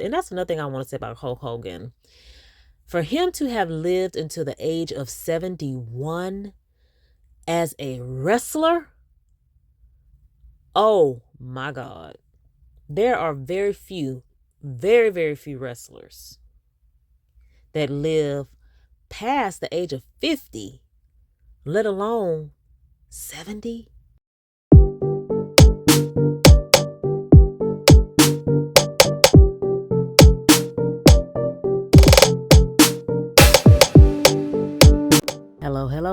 And that's another thing I want to say about Hulk Hogan. For him to have lived until the age of 71 as a wrestler, oh my God. There are very few, very, very few wrestlers that live past the age of 50, let alone 70.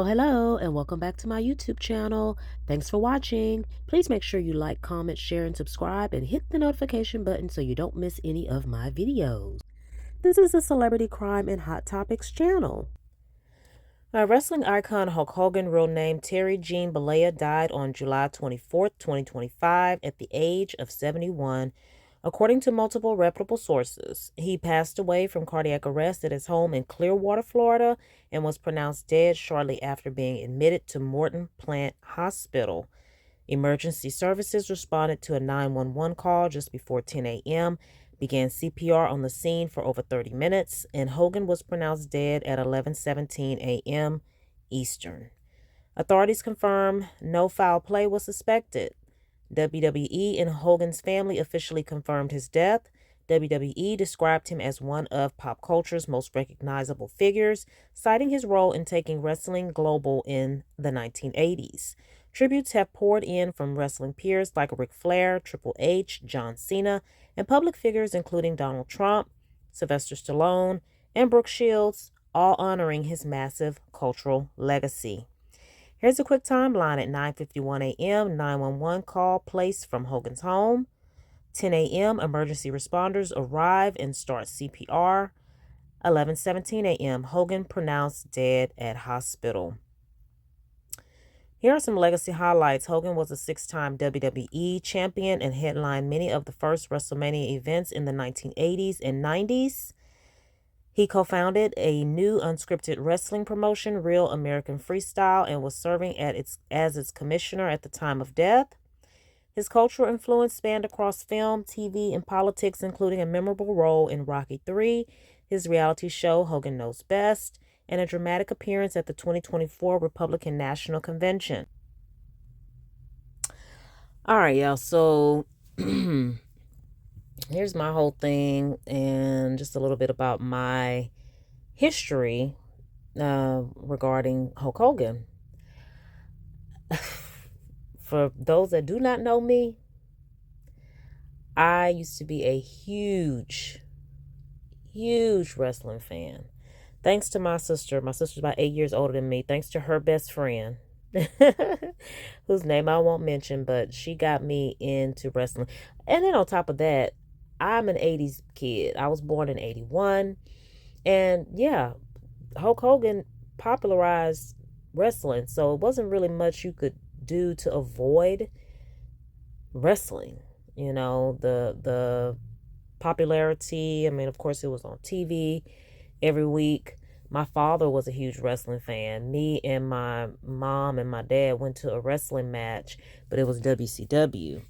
Hello, and welcome back to my YouTube channel. Thanks for watching. Please make sure you like, comment, share, and subscribe, and hit the notification button so you don't miss any of my videos. This is a celebrity crime and hot topics channel. Wrestling icon Hulk Hogan, real name Terry Gene Bollea, died on July 24th, 2025 at the age of 71. According to multiple reputable sources, he passed away from cardiac arrest at his home in Clearwater, Florida, and was pronounced dead shortly after being admitted to Morton Plant Hospital. Emergency services responded to a 911 call just before 10 a.m., began CPR on the scene for over 30 minutes, and Hogan was pronounced dead at 11:17 a.m. Eastern. Authorities confirmed no foul play was suspected. WWE and Hogan's family officially confirmed his death. WWE described him as one of pop culture's most recognizable figures, citing his role in taking wrestling global in the 1980s. Tributes have poured in from wrestling peers like Ric Flair, Triple H, John Cena, and public figures including Donald Trump, Sylvester Stallone, and Brooke Shields, all honoring his massive cultural legacy. Here's a quick timeline. At 9:51 a.m., 911 call placed from Hogan's home. 10 a.m., emergency responders arrive and start CPR. 11:17 a.m., Hogan pronounced dead at hospital. Here are some legacy highlights. Hogan was a six-time WWE champion and headlined many of the first WrestleMania events in the 1980s and 90s. He co-founded a new unscripted wrestling promotion, Real American Freestyle, and was serving as its commissioner at the time of death. His cultural influence spanned across film, TV, and politics, including a memorable role in Rocky III, his reality show Hogan Knows Best, and a dramatic appearance at the 2024 Republican National Convention. All right, y'all. So here's my whole thing and just a little bit about my history regarding Hulk Hogan. For those that do not know me, I used to be a huge wrestling fan. Thanks to my sister. My sister's about 8 years older than me. Thanks to her best friend, whose name I won't mention, but she got me into wrestling. And then on top of that, I'm an 80s kid. I was born in 81. And yeah, Hulk Hogan popularized wrestling. So it wasn't really much you could do to avoid wrestling. You know, the popularity. I mean, of course, it was on TV every week. My father was a huge wrestling fan. Me and my mom and my dad went to a wrestling match, but it was WCW.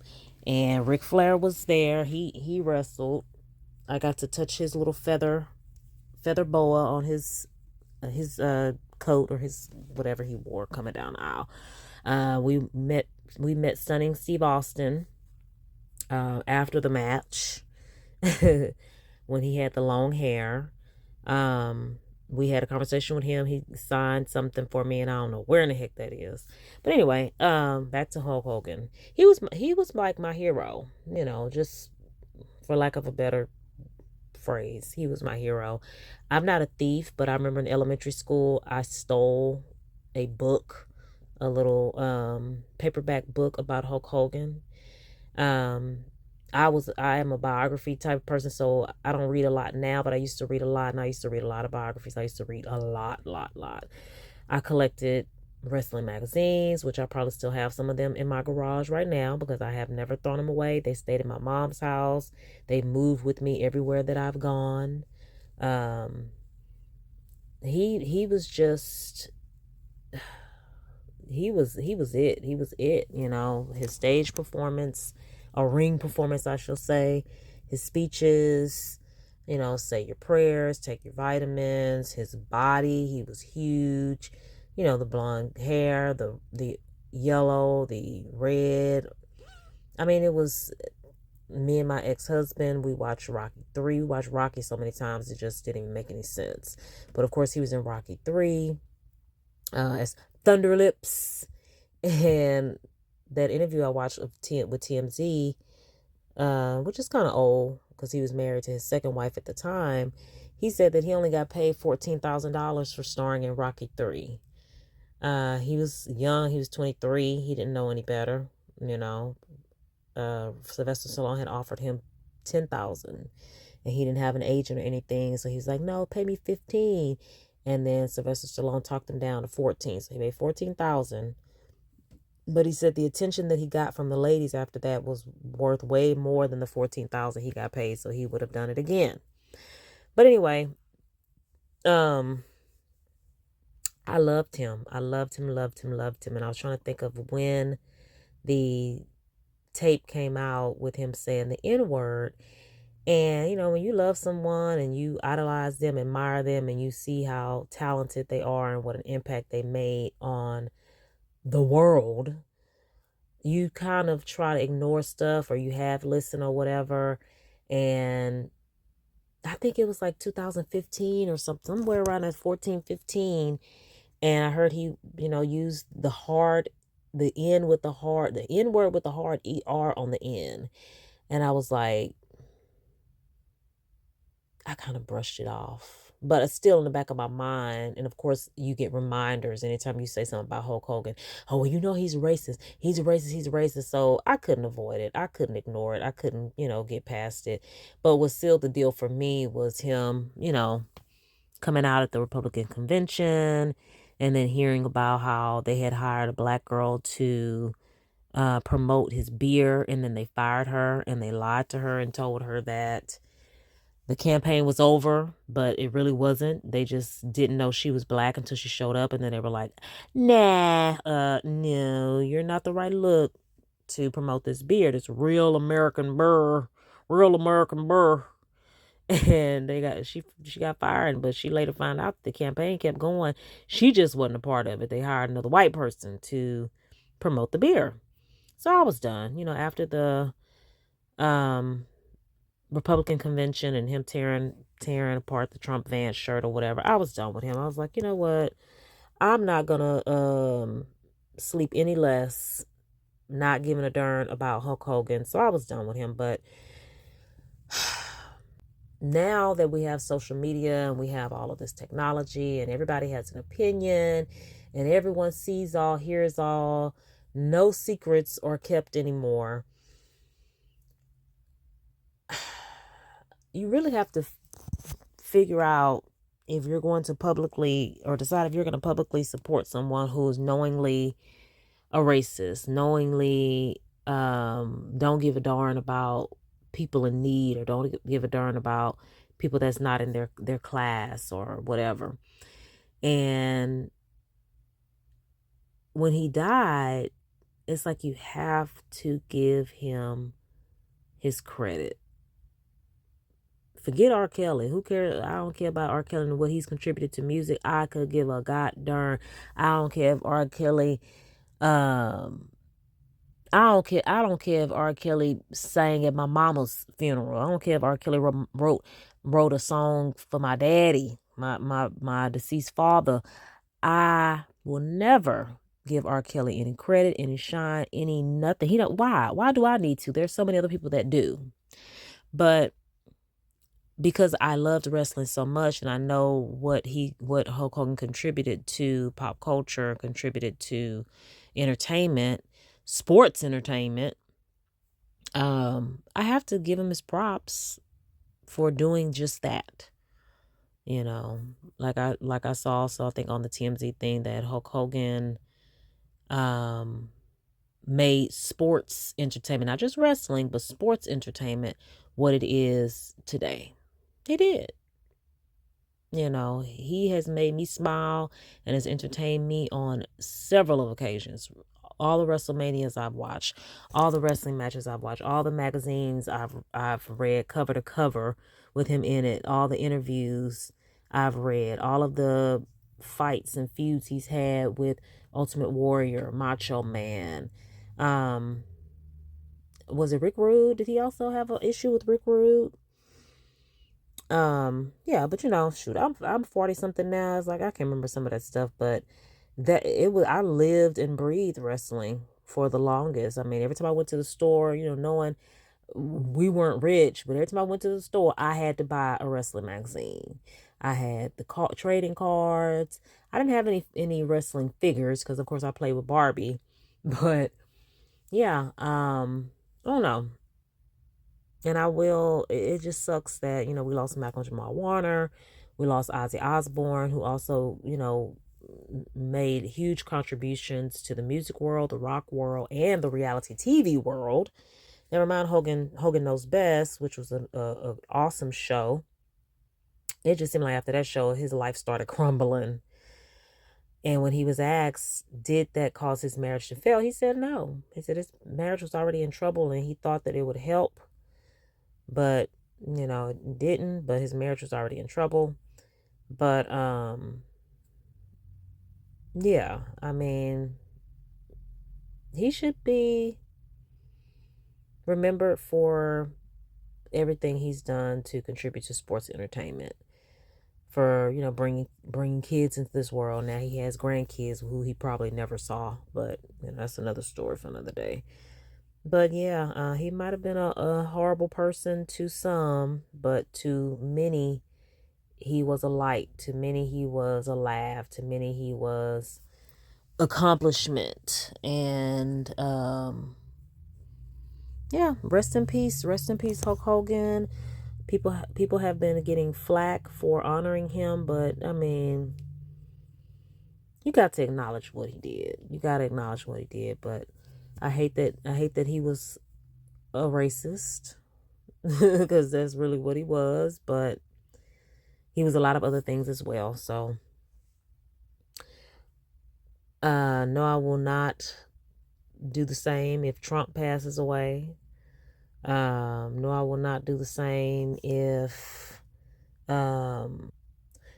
And Ric Flair was there. He wrestled. I got to touch his little feather boa on his coat or his whatever he wore coming down the aisle. We met Stunning Steve Austin after the match when he had the long hair. We had a conversation with him. He signed something for me, and I don't know where in the heck that is. But anyway, back to Hulk Hogan. He was like my hero, you know, just for lack of a better phrase. He was my hero. I'm not a thief, but I remember in elementary school, I stole a book, a little paperback book about Hulk Hogan. I am a biography type of person, so I don't read a lot now, but I used to read a lot, and I used to read a lot of biographies. I used to read a lot. I collected wrestling magazines, which I probably still have some of them in my garage right now because I have never thrown them away. They stayed in my mom's house. They moved with me everywhere that I've gone. He was just he was it. He was it, you know. His stage performance, a ring performance, I shall say, his speeches, say your prayers, take your vitamins. His body, he was huge. The blonde hair, the yellow, the red. I mean, it was me and my ex-husband. We watched Rocky 3. We watched Rocky so many times it just didn't even make any sense. But of course, he was in Rocky 3 as Thunder Lips. And that interview I watched with TMZ, which is kind of old because he was married to his second wife at the time, he said that he only got paid $14,000 for starring in Rocky 3. He was young. He was 23. He didn't know any better. Sylvester Stallone had offered him 10,000, and he didn't have an agent or anything. So he's like, no, pay me 15. And then Sylvester Stallone talked him down to 14. So he made 14,000. But he said the attention that he got from the ladies after that was worth way more than the 14,000 he got paid. So he would have done it again. But anyway, I loved him. I loved him. And I was trying to think of when the tape came out with him saying the N-word. And, when you love someone and you idolize them, admire them, and you see how talented they are and what an impact they made on the world, you kind of try to ignore stuff, or you have listened or whatever. And I think it was like 2015 or something, somewhere around that 14, 15. And I heard he, used the N-word with the hard ER on the end. And I was like, I kind of brushed it off, but it's still in the back of my mind. And of course, you get reminders anytime you say something about Hulk Hogan. Oh, well, he's racist. He's racist. He's racist. So I couldn't avoid it. I couldn't ignore it. I couldn't, get past it. But what sealed the deal for me was him, coming out at the Republican convention and then hearing about how they had hired a black girl to promote his beer, and then they fired her and they lied to her and told her that the campaign was over, but it really wasn't. They just didn't know she was black until she showed up, and then they were like, nah, no, you're not the right look to promote this beer. It's real American burr. And she got fired, but she later found out the campaign kept going. She just wasn't a part of it. They hired another white person to promote the beer. So I was done. After the Republican convention and him tearing apart the Trump Vans shirt or whatever, I was done with him. I was like, you know what? I'm not gonna sleep any less, not giving a darn about Hulk Hogan. So I was done with him. But now that we have social media and we have all of this technology and everybody has an opinion and everyone sees all, hears all, no secrets are kept anymore. You really have to figure out if you're going to publicly, or decide if you're going to publicly support someone who is knowingly a racist, knowingly don't give a darn about people in need, or don't give a darn about people that's not in their class or whatever. And when he died, it's like you have to give him his credit. Forget R. Kelly. Who cares? I don't care about R. Kelly and what he's contributed to music. I could give a god darn. I don't care if R. Kelly, I don't care. I don't care if R. Kelly sang at my mama's funeral. I don't care if R. Kelly wrote a song for my daddy, my deceased father. I will never give R. Kelly any credit, any shine, any nothing. He don't. Why? Why do I need to? There's so many other people that do, but because I loved wrestling so much, and I know what Hulk Hogan contributed to pop culture, contributed to entertainment, sports entertainment, I have to give him his props for doing just that. Like I saw also, I think on the TMZ thing, that Hulk Hogan made sports entertainment, not just wrestling, but sports entertainment, what it is today. He did. He has made me smile and has entertained me on several occasions. All the WrestleManias I've watched, all the wrestling matches I've watched, all the magazines I've read cover to cover with him in it. All the interviews I've read, all of the fights and feuds he's had with Ultimate Warrior, Macho Man. Was it Rick Rude? Did he also have an issue with Rick Rude? Yeah, but shoot, I'm 40 something now. It's like I can't remember some of that stuff, but I lived and breathed wrestling for the longest. I mean, every time I went to the store, knowing we weren't rich, but every time I went to the store, I had to buy a wrestling magazine. I had the trading cards. I didn't have any wrestling figures because, of course, I played with Barbie. But yeah, I don't know. And it just sucks that, we lost Malcolm Jamal Warner. We lost Ozzy Osbourne, who also, made huge contributions to the music world, the rock world, and the reality TV world. Never mind Hogan Knows Best, which was an awesome show. It just seemed like after that show, his life started crumbling. And when he was asked, did that cause his marriage to fail? He said no. He said his marriage was already in trouble and he thought that it would help. But, it didn't. But his marriage was already in trouble. But, yeah, I mean, he should be remembered for everything he's done to contribute to sports entertainment, for bringing kids into this world. Now he has grandkids who he probably never saw, but that's another story for another day. But yeah, he might have been a horrible person to some, but to many he was a light. To many he was a laugh. To many he was accomplishment. And yeah, rest in peace Hulk Hogan. People have been getting flack for honoring him, but I mean, you got to acknowledge what he did. But I hate that he was a racist because that's really what he was, but he was a lot of other things as well. So no, I will not do the same if Trump passes away. No, I will not do the same if a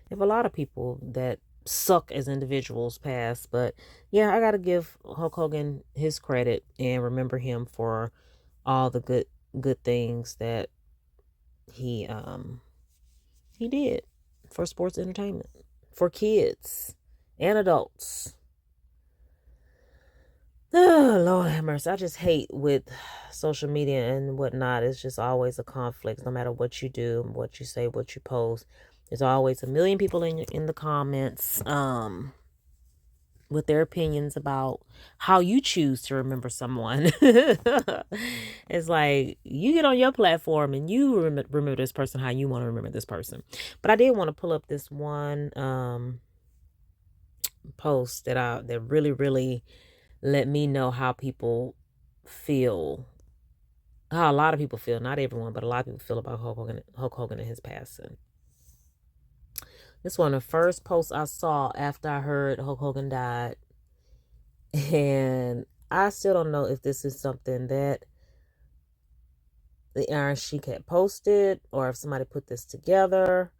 lot of people that suck as individuals pass. But yeah, I gotta give Hulk Hogan his credit and remember him for all the good things that he did for sports entertainment, for kids and adults. Oh, Lord have mercy. I just hate with social media and whatnot. It's just always a conflict, no matter what you do, what you say, what you post. There's always a million people in the comments with their opinions about how you choose to remember someone. It's like you get on your platform and you remember this person how you want to remember this person. But I did want to pull up this one post that really, really let me know how people feel, how a lot of people feel, not everyone, but a lot of people feel about Hulk Hogan and his passing. This one of the first posts I saw after I heard Hulk Hogan died. And I still don't know if this is something that the Iron Sheik had posted or if somebody put this together.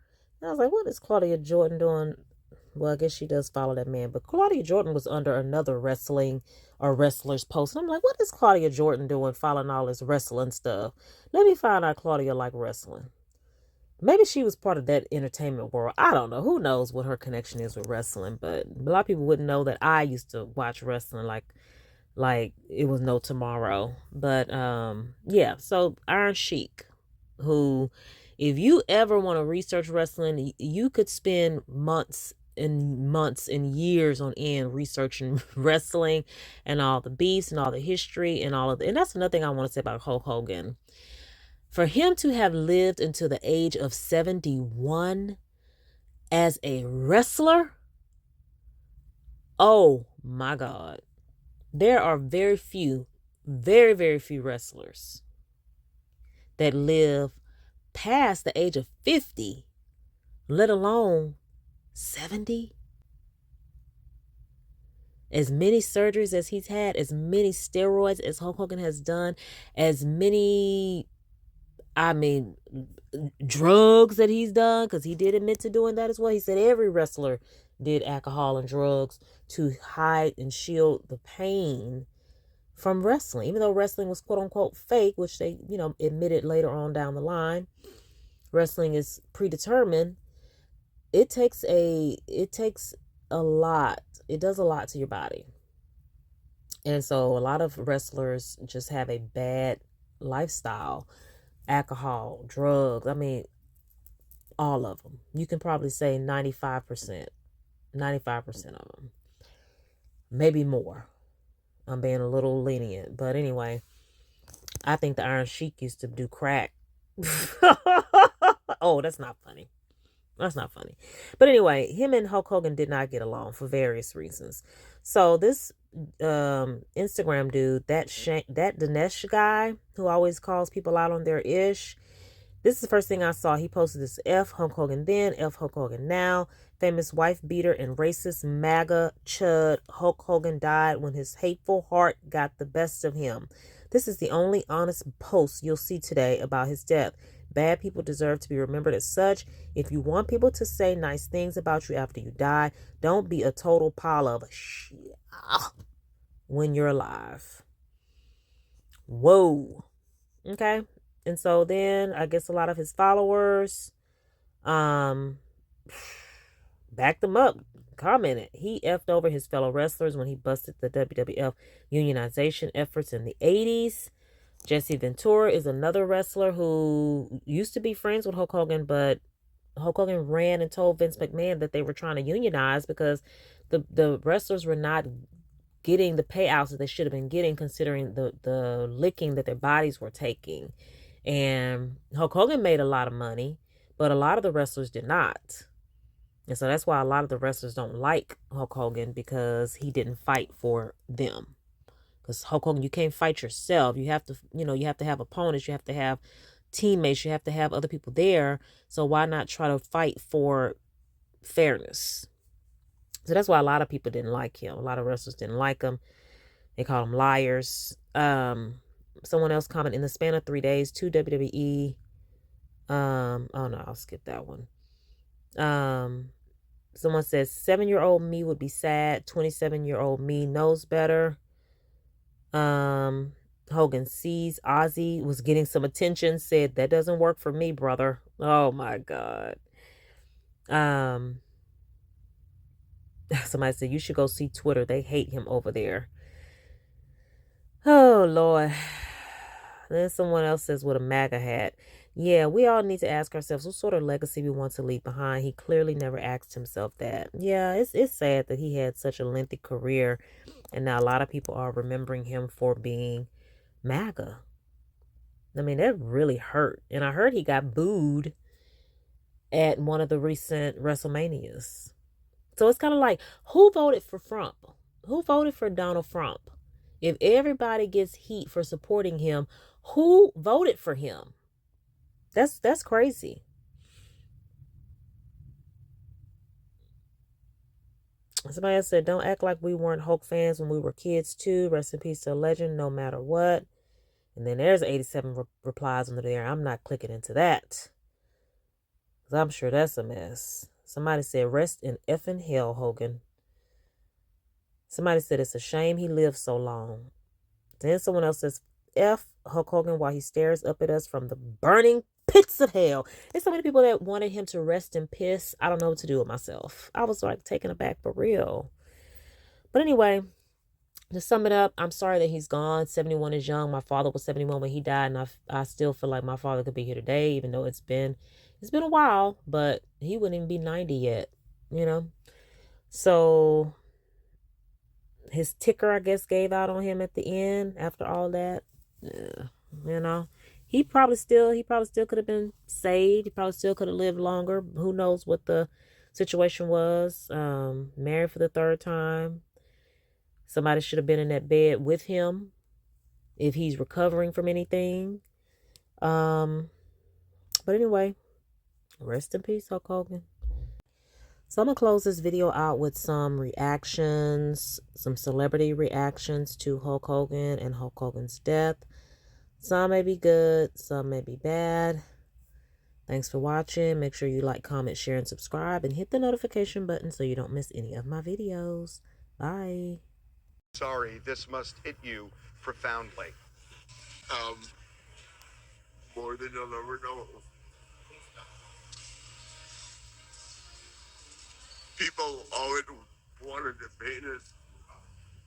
And I was like, what is Claudia Jordan doing? Well, I guess she does follow that man. But Claudia Jordan was under another wrestling or wrestler's post. And I'm like, what is Claudia Jordan doing following all this wrestling stuff? Let me find out Claudia liked wrestling. Maybe she was part of that entertainment world. I don't know. Who knows what her connection is with wrestling? But a lot of people wouldn't know that I used to watch wrestling like it was no tomorrow. But yeah, so Iron Sheik, who, if you ever want to research wrestling, you could spend months and years on end researching wrestling and all the beats and all the history and all of and that's another thing I want to say about Hulk Hogan. For him to have lived until the age of 71 as a wrestler, oh my God. There are very, very few wrestlers that live past the age of 50, let alone 70. As many surgeries as he's had, as many steroids as Hulk Hogan has done, as many I mean, drugs that he's done, because he did admit to doing that as well. He said every wrestler did alcohol and drugs to hide and shield the pain from wrestling, even though wrestling was quote unquote fake, which they, admitted later on down the line. Wrestling is predetermined. It takes a lot. It does a lot to your body. And so a lot of wrestlers just have a bad lifestyle. Alcohol, drugs, I mean, all of them. You can probably say 95%. 95% of them. Maybe more. I'm being a little lenient. But anyway, I think the Iron Sheik used to do crack. Oh, that's not funny. That's not funny. But anyway, him and Hulk Hogan did not get along for various reasons. So this Instagram dude, that Dinesh guy who always calls people out on their ish, this is the first thing I saw. He posted this: F Hulk Hogan then, F Hulk Hogan now. Famous wife beater and racist MAGA chud Hulk Hogan died when his hateful heart got the best of him. This is the only honest post you'll see today about his death. Bad people deserve to be remembered as such. If you want people to say nice things about you after you die, don't be a total pile of shit when you're alive. Whoa. Okay. And so then I guess a lot of his followers backed him up, commented. He effed over his fellow wrestlers when he busted the WWF unionization efforts in the 80s. Jesse Ventura is another wrestler who used to be friends with Hulk Hogan, but Hulk Hogan ran and told Vince McMahon that they were trying to unionize because the wrestlers were not getting the payouts that they should have been getting, considering the licking that their bodies were taking. And Hulk Hogan made a lot of money, but a lot of the wrestlers did not. And so that's why a lot of the wrestlers don't like Hulk Hogan, because he didn't fight for them. Because Hulk Hogan, you can't fight yourself. You have to, you have to have opponents. You have to have teammates. You have to have other people there. So why not try to fight for fairness? So that's why a lot of people didn't like him. A lot of wrestlers didn't like him. They called him liars. Someone else commented, in the span of 3 days, 2 WWE. Oh no, I'll skip that one. Someone says 7-year-old me would be sad. 27-year-old me knows better. Hogan sees Ozzy was getting some attention, said that doesn't work for me, brother. Oh my God. Somebody said you should go see Twitter. They hate him over there. Oh Lord. Then someone else says with a MAGA hat. Yeah, we all need to ask ourselves what sort of legacy we want to leave behind. He clearly never asked himself that. Yeah, it's sad that he had such a lengthy career, and now a lot of people are remembering him for being MAGA. I mean, that really hurt. And I heard he got booed at one of the recent WrestleManias. So it's kind of like, who voted for Trump? Who voted for Donald Trump? If everybody gets heat for supporting him, who voted for him? That's crazy. Somebody else said, don't act like we weren't Hulk fans when we were kids too. Rest in peace to a legend, no matter what. And then there's 87 replies under there. I'm not clicking into that, because I'm sure that's a mess. Somebody said, rest in effing hell, Hogan. Somebody said, it's a shame he lived so long. Then someone else says, F Hulk Hogan while he stares up at us from the burning pits of hell. There's so many people that wanted him to rest in piss. I don't know what to do with myself. I was like taken aback for real. But anyway, to sum it up, I'm sorry that he's gone. 71 is young. My father was 71 when he died, and I still feel like my father could be here today, even though it's been a while, but he wouldn't even be 90 yet, So his ticker, I guess, gave out on him at the end after all that. He probably still could have been saved. He probably still could have lived longer. Who knows what the situation was. Married for the third time. Somebody should have been in that bed with him if he's recovering from anything. But anyway, rest in peace, Hulk Hogan. So I'm going to close this video out with some reactions, some celebrity reactions to Hulk Hogan and Hulk Hogan's death. Some may be good, some may be bad. Thanks for watching. Make sure you like, comment, share, and subscribe, and hit the notification button so you don't miss any of my videos. Bye. Sorry, this must hit you profoundly. Um, More than you'll ever know. People always wanted to paint us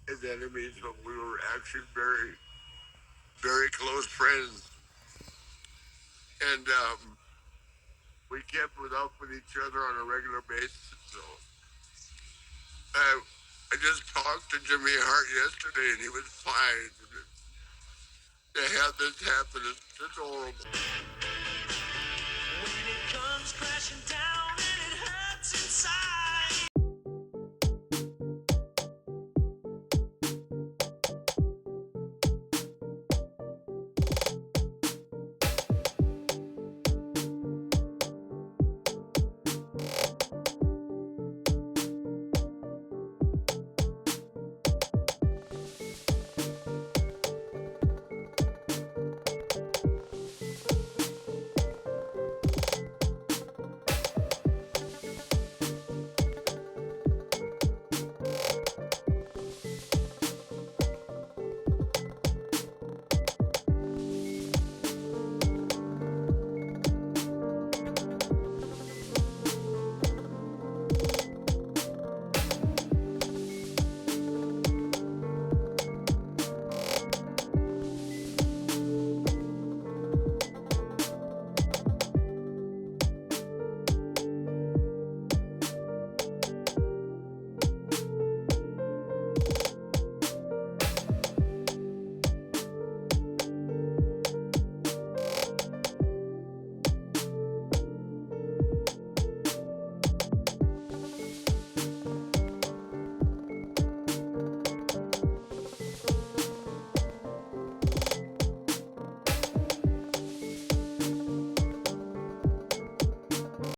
as enemies, but we were actually very, very close friends. And we kept up with each other on a regular basis. So I just talked to Jimmy Hart yesterday, and he was fine. To have this happen is just horrible.